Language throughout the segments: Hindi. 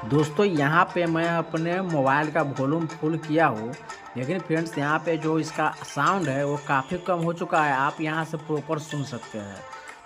दोस्तों यहाँ पे मैं अपने मोबाइल का वॉल्यूम फुल किया हूँ, लेकिन फ्रेंड्स यहाँ पे जो इसका साउंड है वो काफ़ी कम हो चुका है। आप यहाँ से प्रॉपर सुन सकते हैं।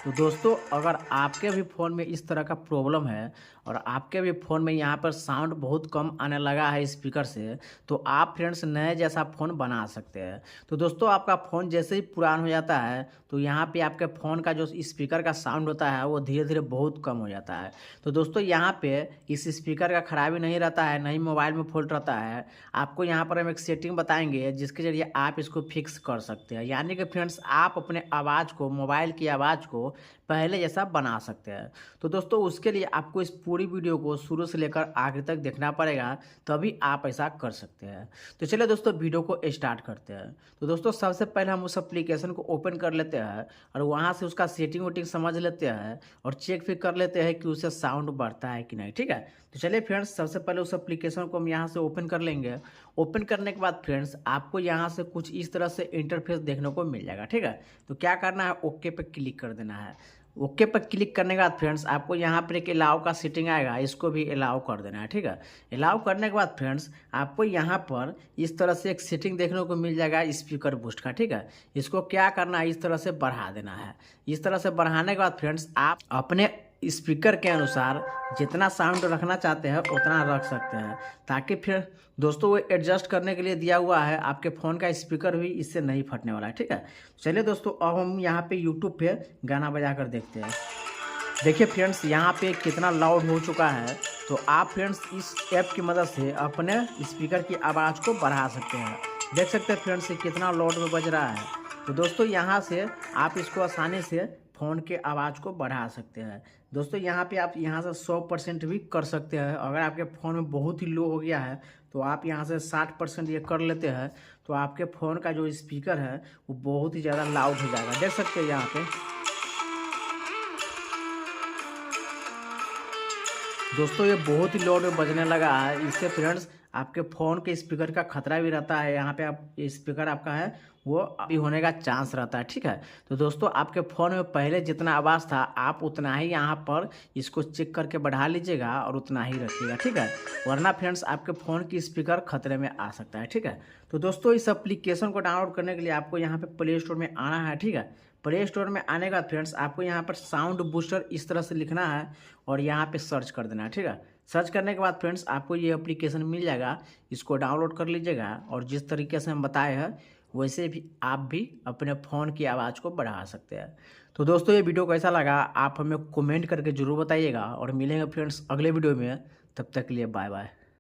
तो दोस्तों अगर आपके भी फ़ोन में इस तरह का प्रॉब्लम है और आपके भी फ़ोन में यहाँ पर साउंड बहुत कम आने लगा है स्पीकर से, तो आप फ्रेंड्स नए जैसा फ़ोन बना सकते हैं। तो दोस्तों आपका फ़ोन जैसे ही पुरान हो जाता है तो यहाँ पे आपके फ़ोन का जो स्पीकर का साउंड होता है वो धीरे-धीरे बहुत कम हो जाता है। तो दोस्तों यहाँ पे इस स्पीकर का खराबी नहीं रहता है, ना ही मोबाइल में फ़ॉल्ट रहता है। आपको यहाँ पर हम एक सेटिंग बताएँगे जिसके ज़रिए आप इसको फ़िक्स कर सकते हैं। यानी कि फ्रेंड्स आप अपने आवाज़ को, मोबाइल की आवाज़ को पहले जैसा बना सकते हैं। तो दोस्तों उसके लिए आपको इस पूरी वीडियो को शुरू से लेकर आखिर तक देखना पड़ेगा, तभी आप ऐसा कर सकते हैं। तो चलिए दोस्तों वीडियो को स्टार्ट करते हैं। तो दोस्तों सबसे पहले हम उस एप्लीकेशन को ओपन कर लेते हैं और वहाँ से उसका सेटिंग वेटिंग समझ लेते हैं और चेक फिर कर लेते हैं कि उससे साउंड बढ़ता है कि नहीं, ठीक है। तो चलिए फ्रेंड्स सबसे पहले उस एप्लीकेशन को हम यहाँ से ओपन कर लेंगे। ओपन करने के बाद फ्रेंड्स आपको यहाँ से कुछ इस तरह से इंटरफेस देखने को मिल जाएगा, ठीक है। तो क्या करना है, ओके पे क्लिक कर देना है। ओके पर क्लिक करने के बाद फ्रेंड्स आपको यहाँ पर एक अलाउ का सेटिंग आएगा, इसको भी अलाउ कर देना है, ठीक है। अलाउ करने के बाद फ्रेंड्स आपको यहाँ पर इस तरह से एक सेटिंग देखने को मिल जाएगा स्पीकर बूस्ट का, ठीक है। इसको क्या करना है, इस तरह से बढ़ा देना है। इस तरह से बढ़ाने के बाद फ्रेंड्स आप अपने स्पीकर के अनुसार जितना साउंड रखना चाहते हैं उतना रख सकते हैं, ताकि फिर दोस्तों वो एडजस्ट करने के लिए दिया हुआ है। आपके फ़ोन का स्पीकर भी इससे नहीं फटने वाला है, ठीक है। चलिए दोस्तों अब हम यहाँ पे यूट्यूब पे गाना बजा कर देखते हैं। देखिए फ्रेंड्स यहाँ पे कितना लाउड हो चुका है। तो आप फ्रेंड्स इस ऐप की मदद से अपने स्पीकर की आवाज़ को बढ़ा सकते हैं। देख सकते हैं फ्रेंड्स ये कितना लाउड में बज रहा है। तो दोस्तों यहाँ से आप इसको आसानी से फ़ोन के आवाज़ को बढ़ा सकते हैं। दोस्तों यहाँ पे आप यहाँ से 100% भी कर सकते हैं। अगर आपके फ़ोन में बहुत ही लो हो गया है तो आप यहाँ से 60% ये कर लेते हैं, तो आपके फ़ोन का जो स्पीकर है वो बहुत ही ज़्यादा लाउड हो जाएगा। देख सकते हैं यहाँ पे दोस्तों ये बहुत ही लाउड में बजने लगा है। इससे फ्रेंड्स आपके फ़ोन के स्पीकर का खतरा भी रहता है। यहाँ पे आप स्पीकर आपका है वो अभी होने का चांस रहता है, ठीक है। तो दोस्तों आपके फ़ोन में पहले जितना आवाज़ था आप उतना ही यहाँ पर इसको चेक करके बढ़ा लीजिएगा और उतना ही रखिएगा, ठीक है। वरना फ्रेंड्स आपके फ़ोन की स्पीकर खतरे में आ सकता है, ठीक है। तो दोस्तों इस एप्लीकेशन को डाउनलोड करने के लिए आपको यहाँ पे प्ले स्टोर में आना है, ठीक है। प्ले स्टोर में आने के बाद फ्रेंड्स आपको यहाँ पर साउंड बूस्टर इस तरह से लिखना है और यहाँ पे सर्च कर देना है, ठीक है। सर्च करने के बाद फ्रेंड्स आपको ये एप्लीकेशन मिल जाएगा, इसको डाउनलोड कर लीजिएगा और जिस तरीके से हम बताए हैं वैसे भी आप भी अपने फ़ोन की आवाज़ को बढ़ा सकते हैं। तो दोस्तों ये वीडियो कैसा लगा आप हमें कमेंट करके ज़रूर बताइएगा और मिलेंगे फ्रेंड्स अगले वीडियो में। तब तक के लिए बाय बाय।